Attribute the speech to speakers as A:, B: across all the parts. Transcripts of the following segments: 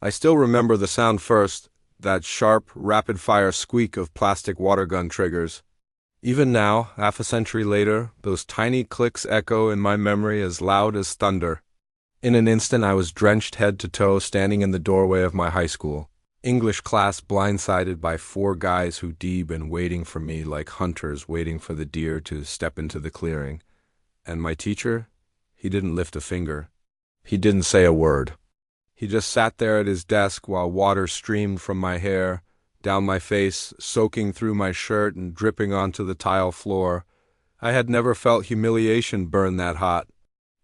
A: I still remember the sound first, that sharp, rapid-fire squeak of plastic water gun triggers. Even now, half a century later, those tiny clicks echo in my memory as loud as thunder. In an instant I was drenched head to toe standing in the doorway of my high school. English class blindsided by four guys who been waiting for me like hunters waiting for the deer to step into the clearing. And my teacher? He didn't lift a finger. He didn't say a word. He just sat there at his desk while water streamed from my hair, down my face, soaking through my shirt and dripping onto the tile floor. I had never felt humiliation burn that hot.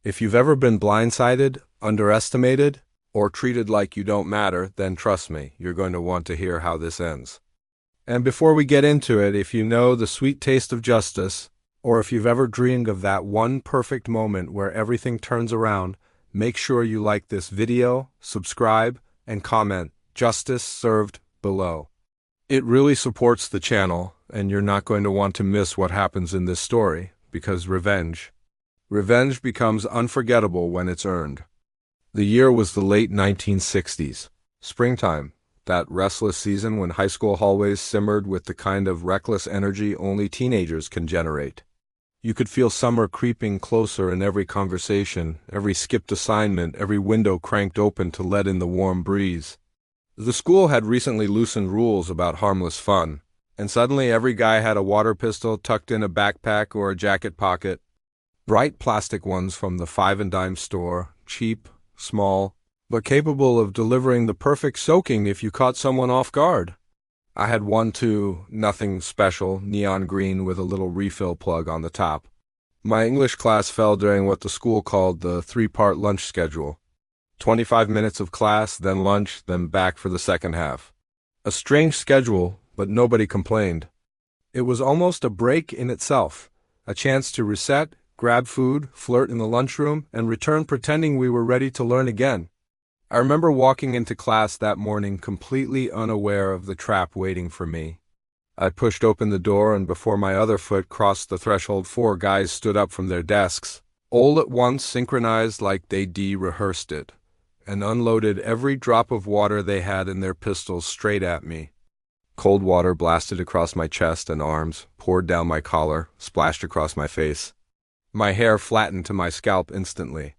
A: If you've ever been blindsided, underestimated, or treated like you don't matter, then trust me, you're going to want to hear how this ends. And before we get into it, if you know the sweet taste of justice, or if you've ever dreamed of that one perfect moment where everything turns around, make sure you like this video, subscribe, and comment "Justice served" below. It really supports the channel, and you're not going to want to miss what happens in this story, because revenge becomes unforgettable when it's earned. The year was the late 1960s. Springtime, that restless season when high school hallways simmered with the kind of reckless energy only teenagers can generate. You could feel summer creeping closer in every conversation, every skipped assignment, every window cranked open to let in the warm breeze. The school had recently loosened rules about harmless fun, and suddenly every guy had a water pistol tucked in a backpack or a jacket pocket. Bright plastic ones from the five-and-dime store, cheap, small, but capable of delivering the perfect soaking if you caught someone off guard. I had one too, nothing special, neon green with a little refill plug on the top. My English class fell during what the school called the three-part lunch schedule. 25 minutes of class, then lunch, then back for the second half. A strange schedule, but nobody complained. It was almost a break in itself, a chance to reset, grab food, flirt in the lunchroom, and return pretending we were ready to learn again. I remember walking into class that morning completely unaware of the trap waiting for me. I pushed open the door, and before my other foot crossed the threshold, four guys stood up from their desks, all at once synchronized like they'd rehearsed it, and unloaded every drop of water they had in their pistols straight at me. Cold water blasted across my chest and arms, poured down my collar, splashed across my face. My hair flattened to my scalp instantly.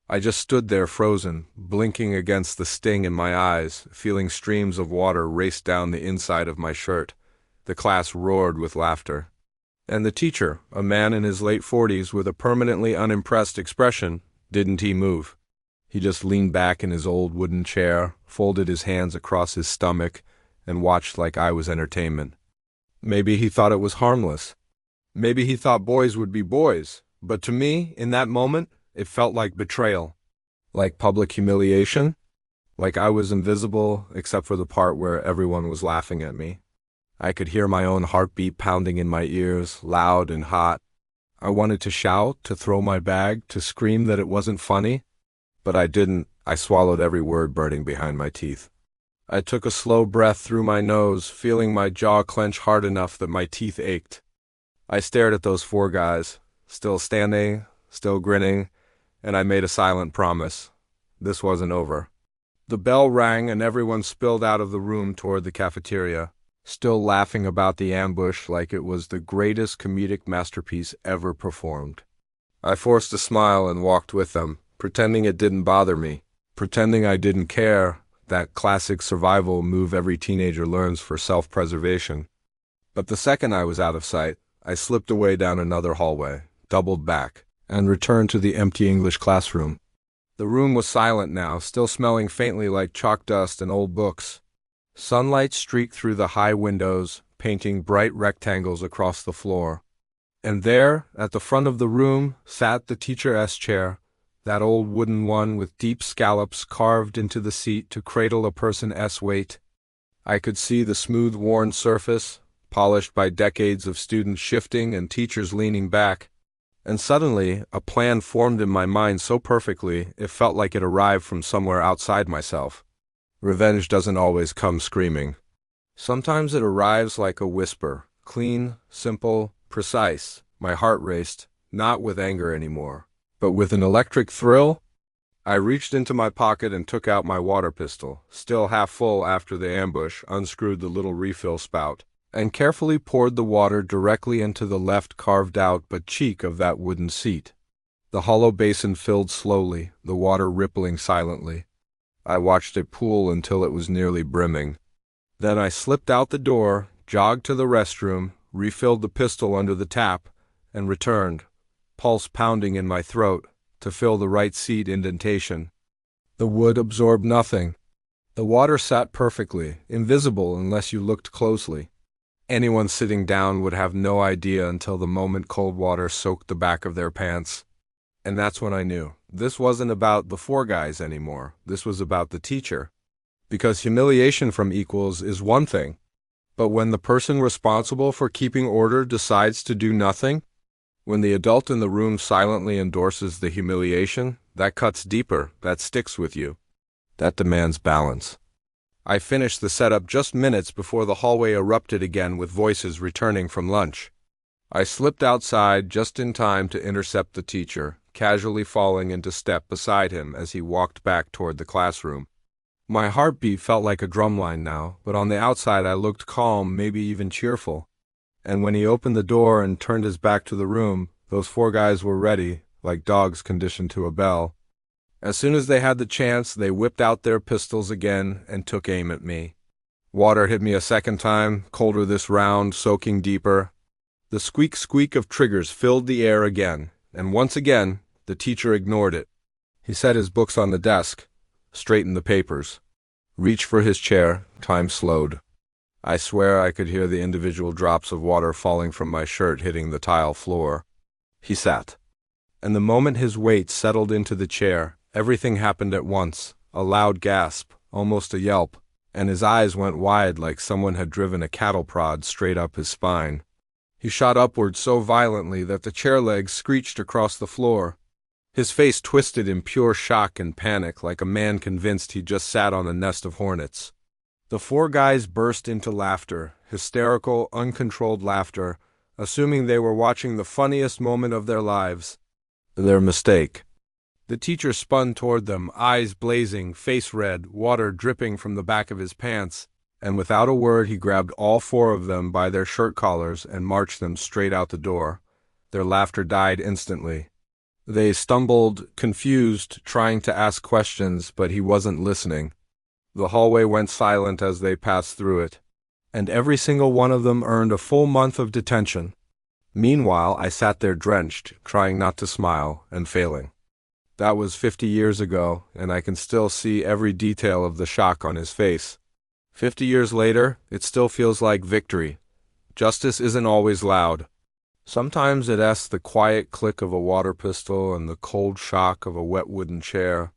A: I just stood there frozen, blinking against the sting in my eyes, feeling streams of water race down the inside of my shirt. The class roared with laughter. And the teacher, a man in his late 40s with a permanently unimpressed expression, didn't he move. He just leaned back in his old wooden chair, folded his hands across his stomach, and watched like I was entertainment. Maybe he thought it was harmless. Maybe he thought boys would be boys. But to me, in that moment, it felt like betrayal. Like public humiliation. Like I was invisible, except for the part where everyone was laughing at me. I could hear my own heartbeat pounding in my ears, loud and hot. I wanted to shout, to throw my bag, to scream that it wasn't funny. But I didn't. I swallowed every word burning behind my teeth. I took a slow breath through my nose, feeling my jaw clench hard enough that my teeth ached. I stared at those four guys, still standing, still grinning, and I made a silent promise. This wasn't over. The bell rang and everyone spilled out of the room toward the cafeteria, still laughing about the ambush like it was the greatest comedic masterpiece ever performed. I forced a smile and walked with them, pretending it didn't bother me, pretending I didn't care, that classic survival move every teenager learns for self-preservation. But the second I was out of sight, I slipped away down another hallway, doubled back, and returned to the empty English classroom. The room was silent now, still smelling faintly like chalk dust and old books. Sunlight streaked through the high windows, painting bright rectangles across the floor. And there, at the front of the room, sat the teacher's chair, that old wooden one with deep scallops carved into the seat to cradle a person's weight. I could see the smooth, worn surface, polished by decades of students shifting and teachers leaning back. And suddenly, a plan formed in my mind so perfectly, it felt like it arrived from somewhere outside myself. Revenge doesn't always come screaming. Sometimes it arrives like a whisper, clean, simple, precise. My heart raced, not with anger anymore, but with an electric thrill. I reached into my pocket and took out my water pistol, still half full after the ambush, unscrewed the little refill spout, and carefully poured the water directly into the left carved-out but cheek of that wooden seat. The hollow basin filled slowly, the water rippling silently. I watched it pool until it was nearly brimming. Then I slipped out the door, jogged to the restroom, refilled the pistol under the tap, and returned, pulse pounding in my throat, to fill the right seat indentation. The wood absorbed nothing. The water sat perfectly, invisible unless you looked closely. Anyone sitting down would have no idea until the moment cold water soaked the back of their pants. And that's when I knew. This wasn't about the four guys anymore. This was about the teacher. Because humiliation from equals is one thing. But when the person responsible for keeping order decides to do nothing, when the adult in the room silently endorses the humiliation, that cuts deeper, that sticks with you. That demands balance. I finished the setup just minutes before the hallway erupted again with voices returning from lunch. I slipped outside just in time to intercept the teacher, casually falling into step beside him as he walked back toward the classroom. My heartbeat felt like a drumline now, but on the outside I looked calm, maybe even cheerful. And when he opened the door and turned his back to the room, those four guys were ready, like dogs conditioned to a bell. As soon as they had the chance, they whipped out their pistols again and took aim at me. Water hit me a second time, colder this round, soaking deeper. The squeak of triggers filled the air again, and once again, the teacher ignored it. He set his books on the desk, straightened the papers, reached for his chair. Time slowed. I swear I could hear the individual drops of water falling from my shirt hitting the tile floor. He sat. And the moment his weight settled into the chair, everything happened at once, a loud gasp, almost a yelp, and his eyes went wide like someone had driven a cattle prod straight up his spine. He shot upward so violently that the chair legs screeched across the floor. His face twisted in pure shock and panic like a man convinced he'd just sat on a nest of hornets. The four guys burst into laughter, hysterical, uncontrolled laughter, assuming they were watching the funniest moment of their lives. Their mistake. The teacher spun toward them, eyes blazing, face red, water dripping from the back of his pants, and without a word he grabbed all four of them by their shirt collars and marched them straight out the door. Their laughter died instantly. They stumbled, confused, trying to ask questions, but he wasn't listening. The hallway went silent as they passed through it, and every single one of them earned a full month of detention. Meanwhile, I sat there drenched, trying not to smile, and failing. That was 50 years ago, and I can still see every detail of the shock on his face. 50 years later, it still feels like victory. Justice isn't always loud. Sometimes it asks the quiet click of a water pistol and the cold shock of a wet wooden chair.